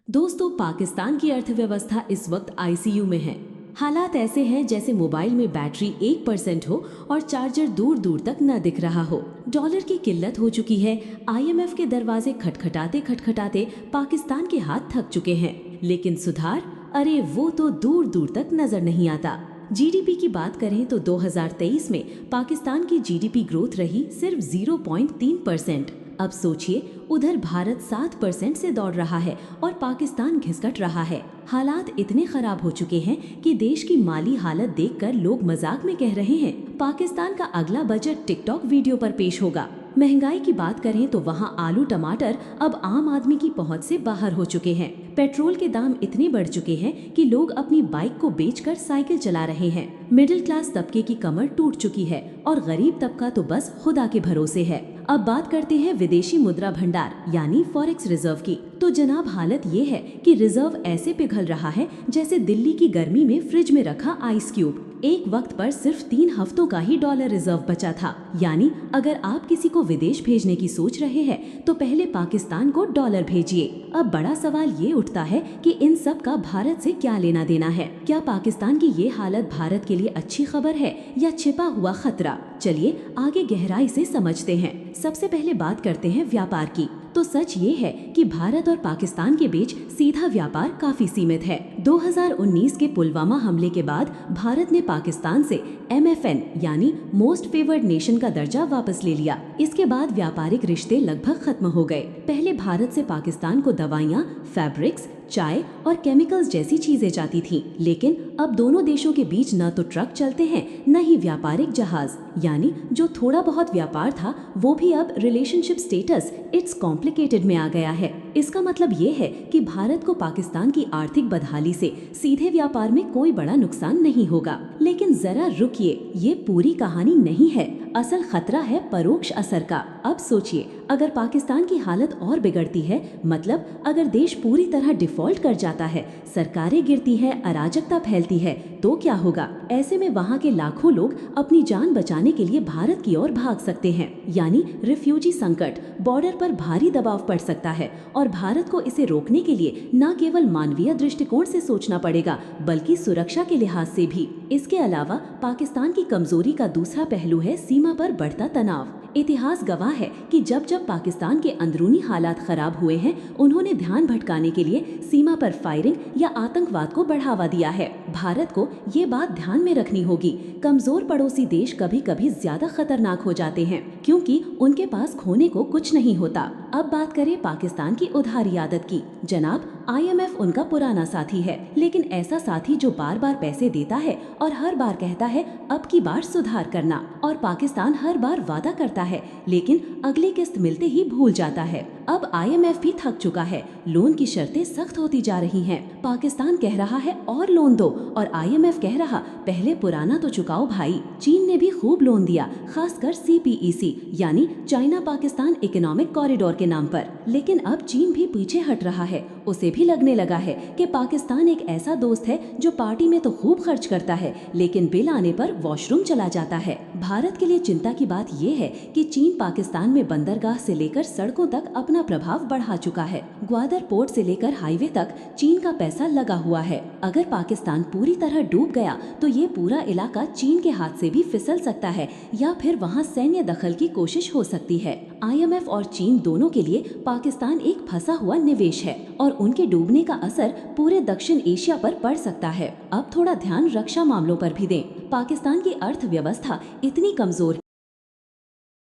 दोस्तों, पाकिस्तान की अर्थव्यवस्था इस वक्त आईसीयू में है। हालात ऐसे हैं जैसे मोबाइल में बैटरी 1% हो और चार्जर दूर दूर तक न दिख रहा हो। डॉलर की किल्लत हो चुकी है। आईएमएफ के दरवाजे खटखटाते खटखटाते पाकिस्तान के हाथ थक चुके हैं। लेकिन सुधार, अरे वो तो दूर दूर तक नजर नहीं आता। जीडीपी की बात करें तो 2023 में पाकिस्तान की जीडीपी ग्रोथ रही सिर्फ 0.3%। अब सोचिए, उधर भारत 7% से दौड़ रहा है और पाकिस्तान घिसकट रहा है। हालात इतने खराब हो चुके हैं कि देश की माली हालत देखकर लोग मजाक में कह रहे हैं, पाकिस्तान का अगला बजट टिकटॉक वीडियो पर पेश होगा। महंगाई की बात करें तो वहाँ आलू टमाटर अब आम आदमी की पहुंच से बाहर हो चुके हैं। पेट्रोल के दाम इतने बढ़ चुके हैं कि लोग अपनी बाइक को बेचकर साइकिल चला रहे हैं। मिडिल क्लास तबके की कमर टूट चुकी है और गरीब तबका तो बस खुदा के भरोसे है। अब बात करते हैं विदेशी मुद्रा भंडार यानी फॉरेक्स रिजर्व की। तो जनाब, हालत ये है कि रिजर्व ऐसे पिघल रहा है जैसे दिल्ली की गर्मी में फ्रिज में रखा आइस क्यूब। एक वक्त पर सिर्फ 3 हफ्तों का ही डॉलर रिजर्व बचा था। यानी अगर आप किसी को विदेश भेजने की सोच रहे हैं तो पहले पाकिस्तान को डॉलर भेजिए। अब बड़ा सवाल ये उठता है कि इन सब का भारत से क्या लेना देना है। क्या पाकिस्तान की ये हालत भारत के लिए अच्छी खबर है या छिपा हुआ खतरा? चलिए आगे गहराई से समझते हैं। सबसे पहले बात करते हैं व्यापार की। तो सच ये है कि भारत और पाकिस्तान के बीच सीधा व्यापार काफी सीमित है। 2019 के पुलवामा हमले के बाद भारत ने पाकिस्तान से MFN यानी मोस्ट फेवर्ड नेशन का दर्जा वापस ले लिया। इसके बाद व्यापारिक रिश्ते लगभग खत्म हो गए। पहले भारत से पाकिस्तान को दवाइयाँ, फैब्रिक्स, चाय और केमिकल्स जैसी चीजें जाती थीं, लेकिन अब दोनों देशों के बीच न तो ट्रक चलते हैं न ही व्यापारिक जहाज। यानी जो थोड़ा बहुत व्यापार था वो भी अब रिलेशनशिप स्टेटस इट्स कॉम्प्लिकेटेड में आ गया है। इसका मतलब ये है कि भारत को पाकिस्तान की आर्थिक बदहाली से सीधे व्यापार में कोई बड़ा नुकसान नहीं होगा। लेकिन जरा रुकिए, ये पूरी कहानी नहीं है। असल खतरा है परोक्ष असर का। अब सोचिए, अगर पाकिस्तान की हालत और बिगड़ती है, मतलब अगर देश पूरी तरह डिफॉल्ट कर जाता है, सरकारें गिरती है, अराजकता फैलती है, तो क्या होगा? ऐसे में वहाँ के लाखों लोग अपनी जान बचाने के लिए भारत की ओर भाग सकते हैं। यानी रिफ्यूजी संकट, बॉर्डर पर भारी दबाव पड़ सकता है और भारत को इसे रोकने के लिए न केवल मानवीय दृष्टिकोण से सोचना पड़ेगा बल्कि सुरक्षा के लिहाज से भी। इसके अलावा पाकिस्तान की कमजोरी का दूसरा पहलू है सीमा पर बढ़ता तनाव। इतिहास गवाह है कि जब जब पाकिस्तान के अंदरूनी हालात खराब हुए हैं, उन्होंने ध्यान भटकाने के लिए सीमा पर फायरिंग या आतंकवाद को बढ़ावा दिया है। भारत को ये बात ध्यान में रखनी होगी। कमजोर पड़ोसी देश कभी कभी ज्यादा खतरनाक हो जाते हैं क्योंकि उनके पास खोने को कुछ नहीं होता। अब बात करें पाकिस्तान की उधारी आदत की। जनाब, IMF उनका पुराना साथी है, लेकिन ऐसा साथी जो बार बार पैसे देता है और हर बार कहता है अब की बार सुधार करना, और पाकिस्तान हर बार वादा करता है लेकिन अगली किस्त मिलते ही भूल जाता है। अब IMF भी थक चुका है। लोन की शर्तें सख्त होती जा रही हैं। पाकिस्तान कह रहा है और लोन दो और IMF कह रहा पहले पुराना तो चुकाओ भाई। चीन ने भी खूब लोन दिया, खासकर CPEC यानी चाइना पाकिस्तान इकोनॉमिक कॉरिडोर के नाम पर। लेकिन अब चीन भी पीछे हट रहा है। उसे भी लगने लगा है कि पाकिस्तान एक ऐसा दोस्त है जो पार्टी में तो खूब खर्च करता है लेकिन बिल आने पर वॉशरूम चला जाता है। भारत के लिए चिंता की बात यह है कि चीन पाकिस्तान में बंदरगाह से लेकर सड़कों तक अपना प्रभाव बढ़ा चुका है। ग्वादर पोर्ट से लेकर हाईवे तक चीन का पैसा लगा हुआ है। अगर पाकिस्तान पूरी तरह डूब गया तो ये पूरा इलाका चीन के हाथ से भी फिसल सकता है या फिर वहाँ सैन्य दखल की कोशिश हो सकती है। IMF और चीन दोनों के लिए पाकिस्तान एक फंसा हुआ निवेश है और उनके डूबने का असर पूरे दक्षिण एशिया पर पड़ सकता है। अब थोड़ा ध्यान रक्षा मामलों पर भी दें। पाकिस्तान की अर्थव्यवस्था इतनी कमजोर